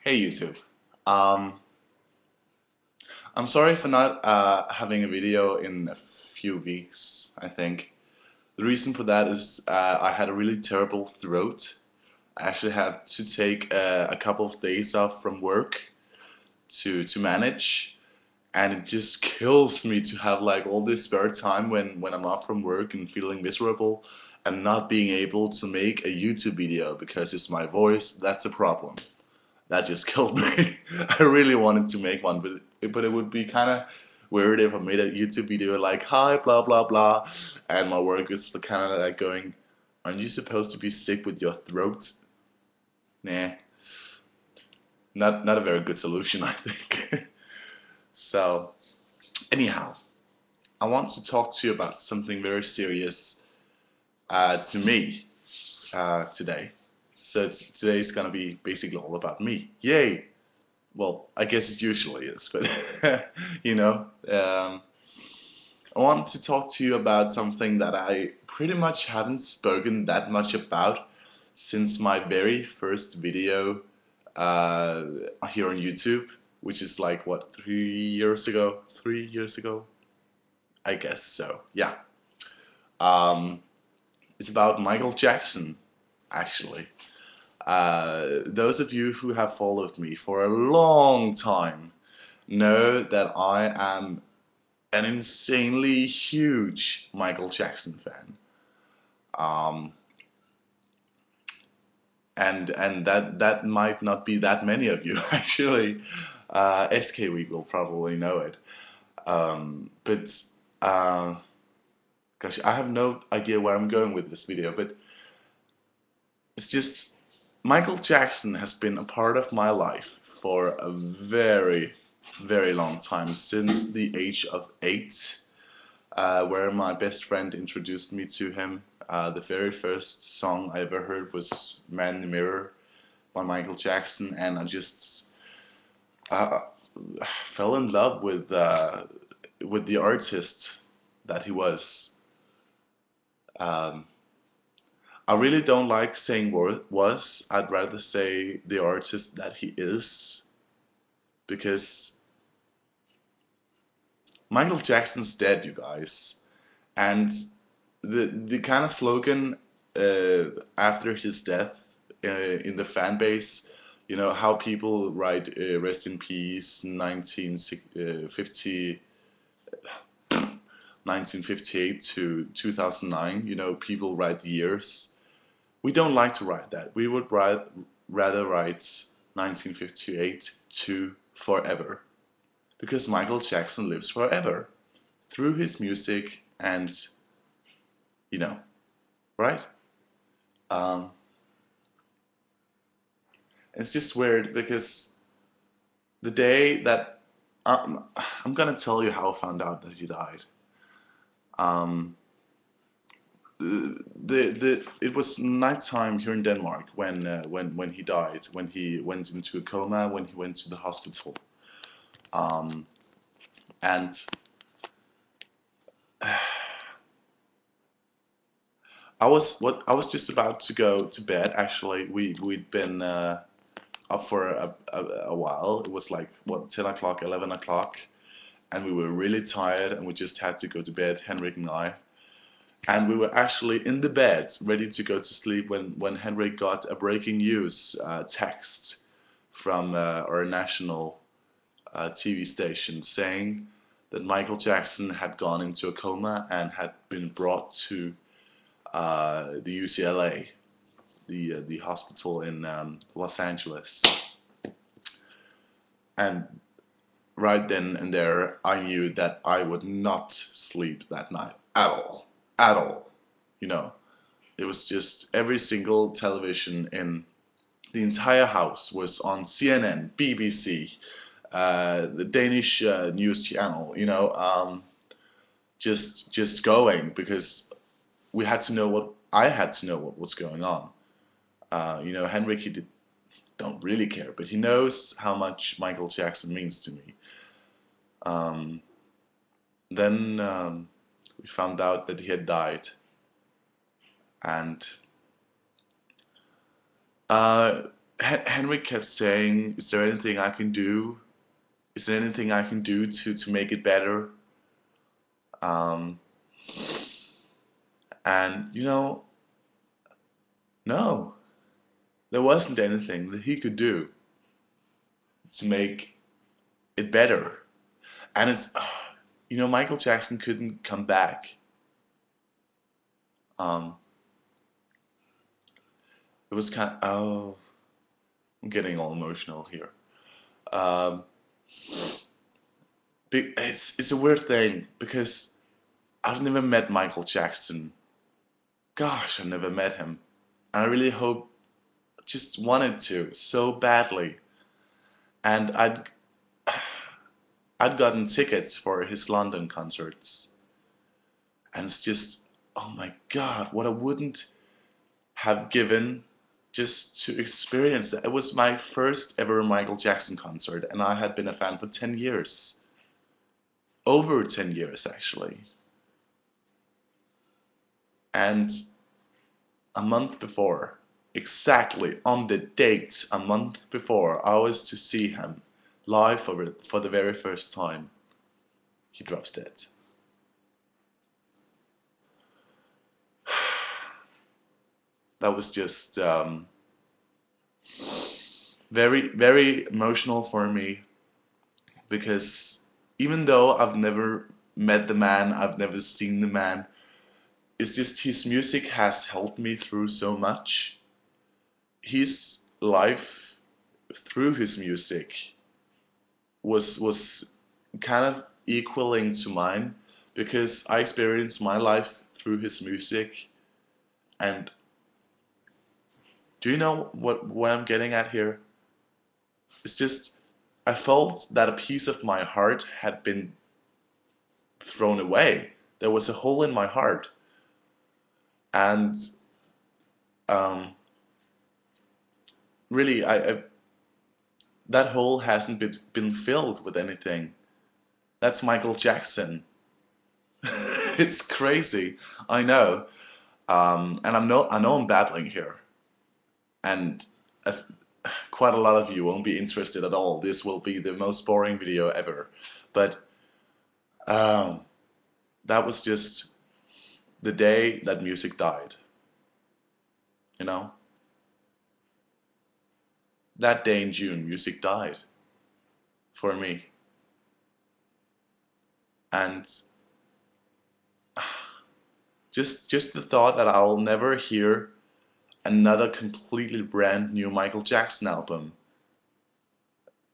Hey YouTube. Um, I'm sorry for not having a video in a few weeks, I think. The reason for that is I had a really terrible throat. I actually had to take a couple of days off from work to manage, and it just kills me to have like all this spare time when I'm off from work and feeling miserable and not being able to make a YouTube video because it's my voice that's a problem. That just killed me. I really wanted to make one, but it would be kind of weird if I made a YouTube video like hi blah blah blah, and my work is kind of like going, aren't you supposed to be sick with your throat? Nah, not a very good solution, I think. So anyhow, I want to talk to you about something very serious to me today. So today's gonna be basically all about me. Yay! Well, I guess it usually is, but you know, I want to talk to you about something that I pretty much haven't spoken that much about since my very first video uh, here on YouTube, which is like what, 3 years ago? 3 years ago? I guess so. Yeah. Um, it's about Michael Jackson, actually. Those of you who have followed me for a long time know that I am an insanely huge Michael Jackson fan. Um, and that might not be that many of you actually. SKW will probably know it. But gosh, I have no idea where I'm going with this video, but it's just Michael Jackson has been a part of my life for a very, very long time, since the age of 8, where my best friend introduced me to him. The very first song I ever heard was Man in the Mirror by Michael Jackson, and I just uh, fell in love with the artist that he was. Um, I really don't like saying was. I'd rather say the artist that he is, because Michael Jackson's dead, you guys, and the kind of slogan after his death in the fan base, you know how people write "Rest in Peace" 1958 to 2009. You know, people write years. We don't like to write that. We would rather write 1958 to forever, because Michael Jackson lives forever through his music and, you know, right? Um, it's just weird because the day that I'm gonna tell you how I found out that he died. Um, the it was nighttime here in Denmark when he died, when he went into a coma, when he went to the hospital. Um, and I was just about to go to bed. Actually, we'd been up for a while. It was like what, 10 o'clock, 11 o'clock, and we were really tired, and we just had to go to bed, Henrik and I. And we were actually in the bed, ready to go to sleep, when Henrik got a breaking news text from our national TV station saying that Michael Jackson had gone into a coma and had been brought to the UCLA, the hospital in Los Angeles. And right then and there, I knew that I would not sleep that night at all, at all. You know, it was just every single television in the entire house was on CNN, BBC, the Danish news channel. You know, just going, because we had to know what I had to know what was going on. You know, Henrik, he don't really care, but he knows how much Michael Jackson means to me. Um, then we found out that he had died, and Henrik kept saying, "Is there anything I can do? Is there anything I can do to make it better?" Um, and no, there wasn't anything that he could do to make it better. And Michael Jackson couldn't come back. Um, it was oh, I'm getting all emotional here. Um, it's a weird thing because I've never met Michael Jackson. Gosh, I never met him. I really hope, just wanted to so badly. And I'd gotten tickets for his London concerts. And it's just, oh my God, what I wouldn't have given just to experience that. It was my first ever Michael Jackson concert, and I had been a fan for 10 years. Over 10 years, actually. And a month before, exactly on the date, a month before, I was to see him live for the very first time. He drops dead. That was just very, very emotional for me because even though I've never met the man, I've never seen the man, it's just his music has helped me through so much. His life through his music was kind of equaling to mine because I experienced my life through his music. And do you know what I'm getting at here? It's just I felt that a piece of my heart had been thrown away. There was a hole in my heart, and um, really, that hole hasn't been filled with anything. That's Michael Jackson. It's crazy. I know. And I know I'm babbling here, and if, quite a lot of you won't be interested at all. This will be the most boring video ever. But um, that was just the day that music died. You know, that day in June, music died for me, and just the thought that I'll never hear another completely brand new Michael Jackson album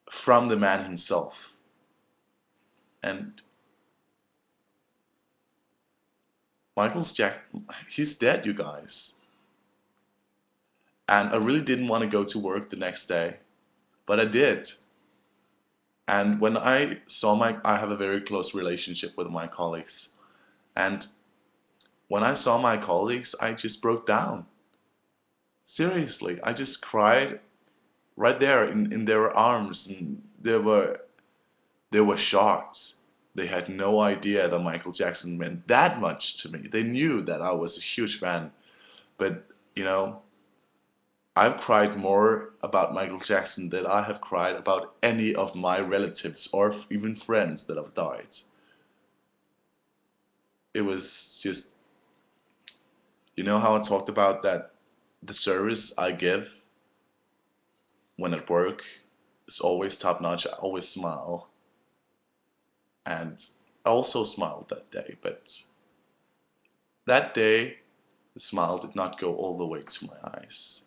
from the man himself. And he's dead, you guys. And I really didn't want to go to work the next day, but I did. And when I have a very close relationship with my colleagues. And when I saw my colleagues, I just broke down. Seriously, I just cried right there in their arms, and they were shocked. They had no idea that Michael Jackson meant that much to me. They knew that I was a huge fan, but you know, I've cried more about Michael Jackson than I have cried about any of my relatives or even friends that have died. It was just, how I talked about that the service I give when at work is always top notch. I always smile. And I also smiled that day, but that day the smile did not go all the way to my eyes.